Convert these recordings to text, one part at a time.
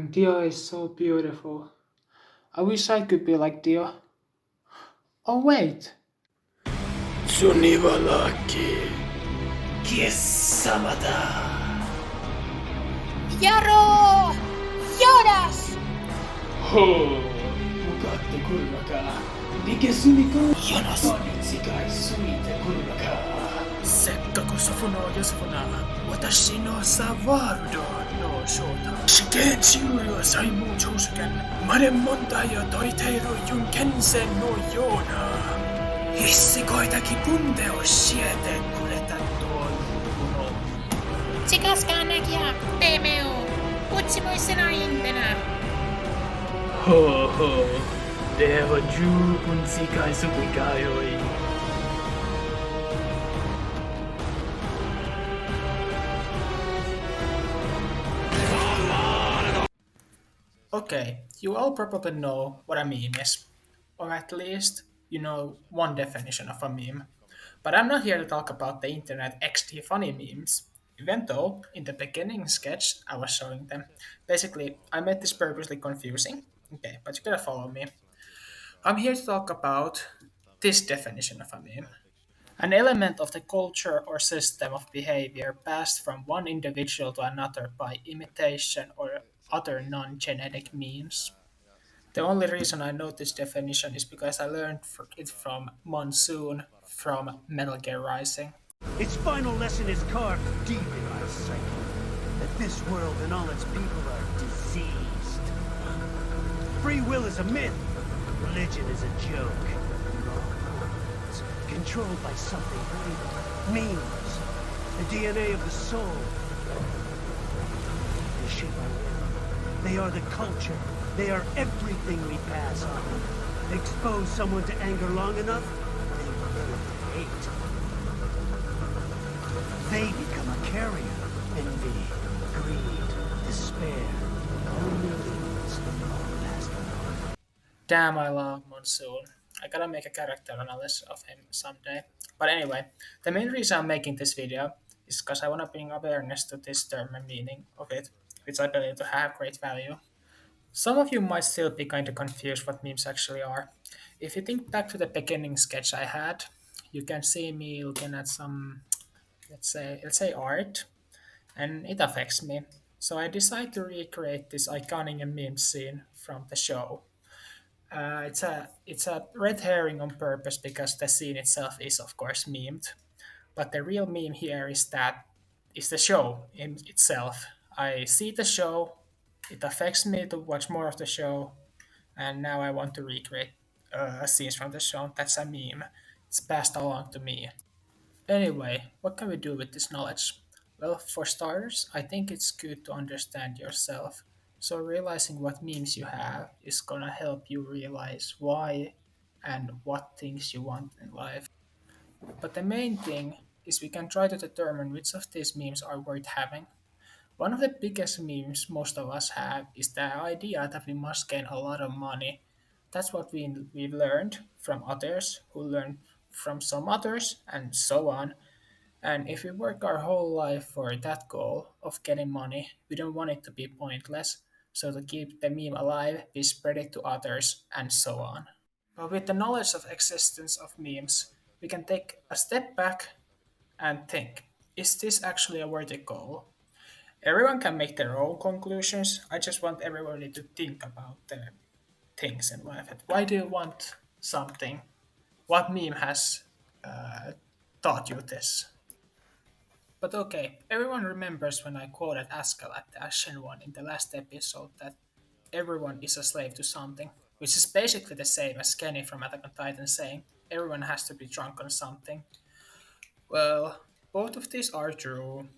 Dio is so beautiful. I wish I could be like Dio. Oh, wait! Sunivalaki Kisamada. Jaro! Jonas! Ho! Mukatte kurvaka. Dike sunika. Jonas. Onitsikai suite kurvaka. Sekkaku sofuno yosfuna. Watashi no sawarudo no shota. Shigenshi yo saimu chousuken. Mane monta yo toriteiru yunkensen no yona. Hissikoitaki punte o siete kuletan tuon kuno. Tsikaskaan näkiä, PMO. Kutsimoisena intena. Ho ho. Det var Jupun Sikai Supikaioi. Okay, you all probably know what a meme is, or at least you know one definition of a meme. But I'm not here to talk about the internet XD funny memes, even though in the beginning sketch I was showing them. Basically, I made this purposely confusing. Okay, but you gotta follow me. I'm here to talk about this definition of a meme. An element of the culture or system of behavior passed from one individual to another by imitation or other non genetic means. The only reason I know this definition is because I learned it from Monsoon from Metal Gear Rising. Its final lesson is carved deep in my psyche. That this world and all its people are diseased. Free will is a myth. Religion is a joke. We're all pawns, controlled by something greater. Memes. The DNA of the soul. They shape our will. They are the culture. They are everything we pass on. Expose someone to anger long enough, they birth hate. They become a carrier. Envy, greed, despair. Only these all last alone. Damn, I love Monsoon. I gotta make a character analysis of him someday. But anyway, the main reason I'm making this video is because I wanna bring awareness to this term and meaning of it, which I believe to have great value. Some of you might still be kind of confused what memes actually are. If you think back to the beginning sketch I had, you can see me looking at some, let's say art, and it affects me. So I decided to recreate this iconic meme scene from the show. It's a red herring on purpose because the scene itself is of course memed, but the real meme here is the show in itself. I see the show, it affects me to watch more of the show, and now I want to recreate scenes from the show. That's a meme. It's passed along to me. Anyway, what can we do with this knowledge? Well, for starters, I think it's good to understand yourself. So, realizing what memes you have is gonna help you realize why and what things you want in life. But the main thing is we can try to determine which of these memes are worth having. One of the biggest memes most of us have is the idea that we must gain a lot of money. That's what we've learned from others, who learn from some others, and so on. And if we work our whole life for that goal of getting money, we don't want it to be pointless. So to keep the meme alive, we spread it to others, and so on. But with the knowledge of existence of memes, we can take a step back and think, is this actually a worthy goal? Everyone can make their own conclusions. I just want everybody to think about the things in life. Why do you want something? What meme has taught you this? But okay, everyone remembers when I quoted Askel at the Ashen One in the last episode that everyone is a slave to something, which is basically the same as Kenny from Attack on Titan saying everyone has to be drunk on something. Well, both of these are true,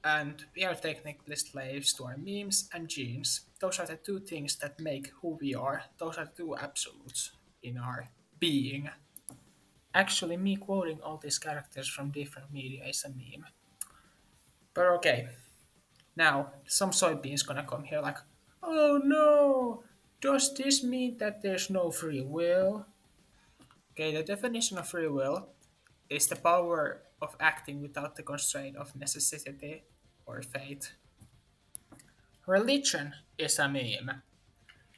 and we are technically slaves to our memes and genes. Those are the two things that make who we are. Those are the two absolutes in our being. Actually, me quoting all these characters from different media is a meme. But okay, now some soybeans gonna come here like, oh no, does this mean that there's no free will? Okay, the definition of free will is the power of acting without the constraint of necessity or fate. Religion is a meme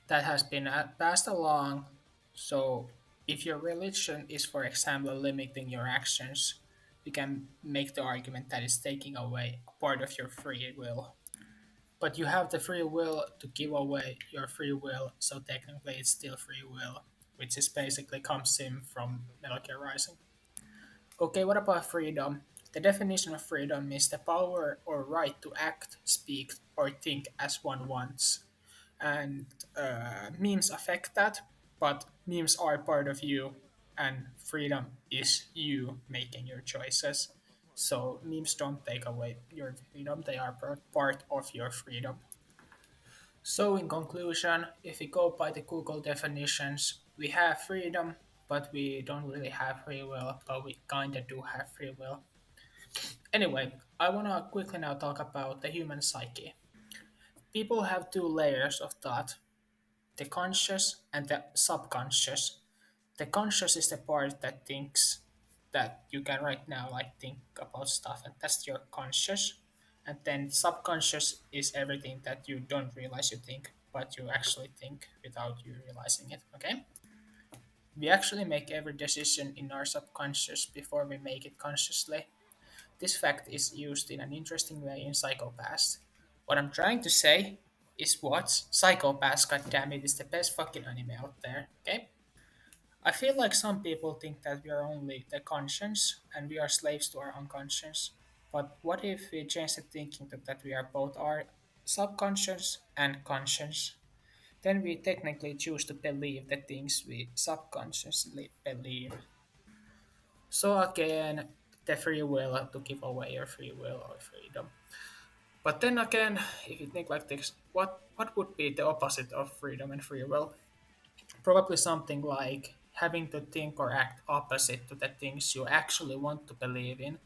that has been passed along. So, if your religion is, for example, limiting your actions, you can make the argument that it's taking away a part of your free will. But you have the free will to give away your free will, so technically it's still free will, which is basically comes in from Metal Gear Rising. Okay, what about freedom? The definition of freedom is the power or right to act, speak, or think as one wants. And memes affect that, but memes are part of you, and freedom is you making your choices. So memes don't take away your freedom, they are part of your freedom. So, in conclusion, if we go by the Google definitions, we have freedom, but we don't really have free will, but we kinda do have free will. Anyway, I wanna quickly now talk about the human psyche. People have two layers of thought, the conscious and the subconscious. The conscious is the part that thinks that you can right now like think about stuff, and that's your conscious. And then subconscious is everything that you don't realize you think, but you actually think without you realizing it. Okay? We actually make every decision in our subconscious before we make it consciously. This fact is used in an interesting way in Psychopaths. What I'm trying to say is what Psychopaths, goddammit, is the best fucking anime out there. Okay? I feel like some people think that we are only the conscience and we are slaves to our unconscious. But what if we change the thinking that we are both our subconscious and conscious? Then we technically choose to believe the things we subconsciously believe. So again, the free will to give away your free will or freedom. But then again, if you think like this, what would be the opposite of freedom and free will? Probably something like having to think or act opposite to the things you actually want to believe in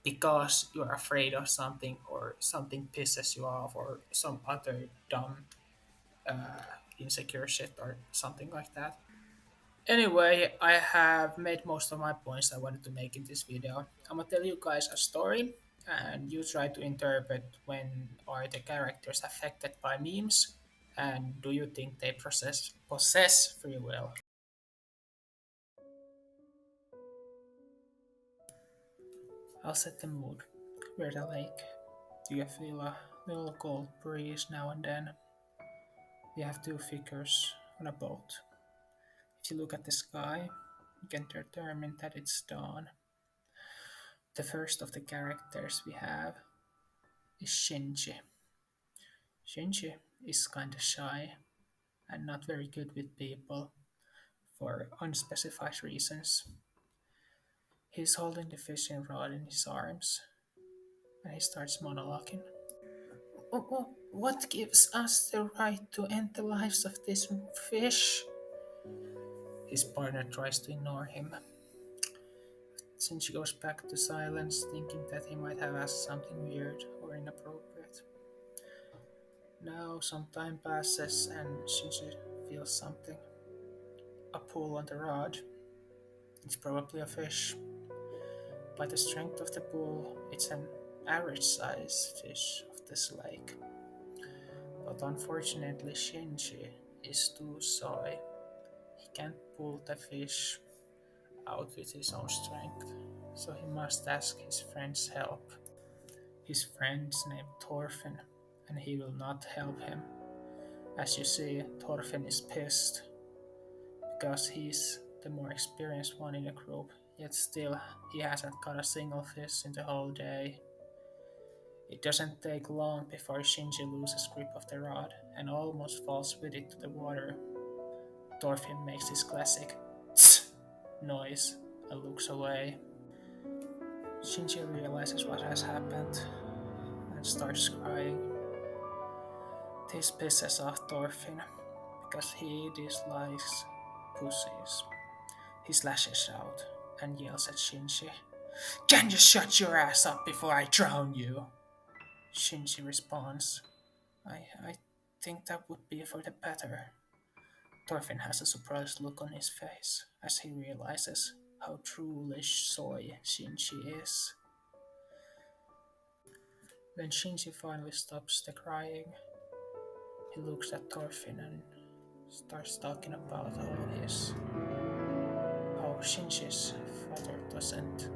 because you're afraid of something or something pisses you off or some other dumb insecure shit or something like that. Anyway, I have made most of my points I wanted to make in this video. I'm gonna tell you guys a story and you try to interpret when are the characters affected by memes and do you think they possess free will? I'll set the mood. We're at a lake. Do you feel a little cold breeze now and then? We have two figures on a boat. If you look at the sky, you can determine that it's dawn. The first of the characters we have is Shinji. Shinji is kinda shy and not very good with people for unspecified reasons. He's holding the fishing rod in his arms and he starts monologuing. What gives us the right to end the lives of this fish? His partner tries to ignore him. Shinji goes back to silence, thinking that he might have asked something weird or inappropriate. Now some time passes and Shinji feels something. A pull on the rod. It's probably a fish. By the strength of the pull, it's an average sized fish of this lake. But unfortunately, Shinji is too shy. He can't pull the fish out with his own strength, so he must ask his friend's help. His friend's named Thorfinn, and he will not help him. As you see, Thorfinn is pissed because he's the more experienced one in the group, yet still he hasn't caught a single fish in the whole day. It doesn't take long before Shinji loses grip of the rod and almost falls with it to the water. Thorfinn makes his classic tss noise and looks away. Shinji realizes what has happened and starts crying. This pisses off Thorfinn because he dislikes pussies. He slashes out and yells at Shinji, "Can you shut your ass up before I drown you?" Shinji responds, I think that would be for the better. Thorfinn has a surprised look on his face as he realizes how truly soy Shinji is. When Shinji finally stops the crying, He looks at Thorfinn and starts talking about how Shinji's father doesn't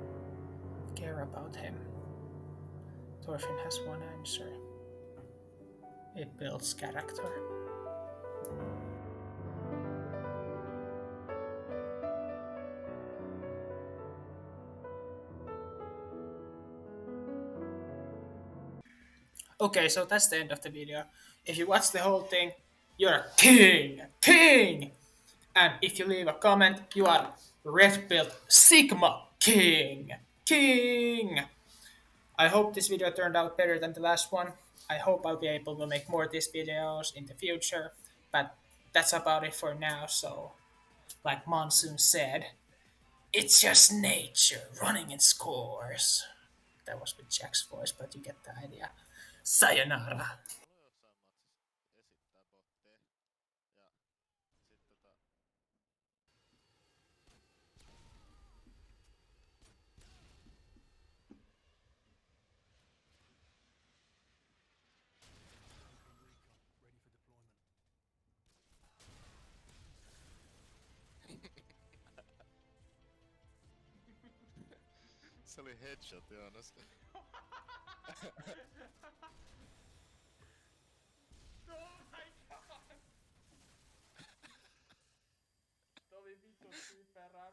care about him. Thorfinn has one answer. It builds character. Okay, so that's the end of the video. If you watch the whole thing, you're a king! And if you leave a comment, you are Red Belt Sigma king! I hope this video turned out better than the last one. I hope I'll be able to make more of these videos in the future, but that's about it for now, so like Monsoon said, it's just nature running its course. That was with Jack's voice, but you get the idea. Sayonara! Se oli headshot, Joonas. Toi vittu typerä.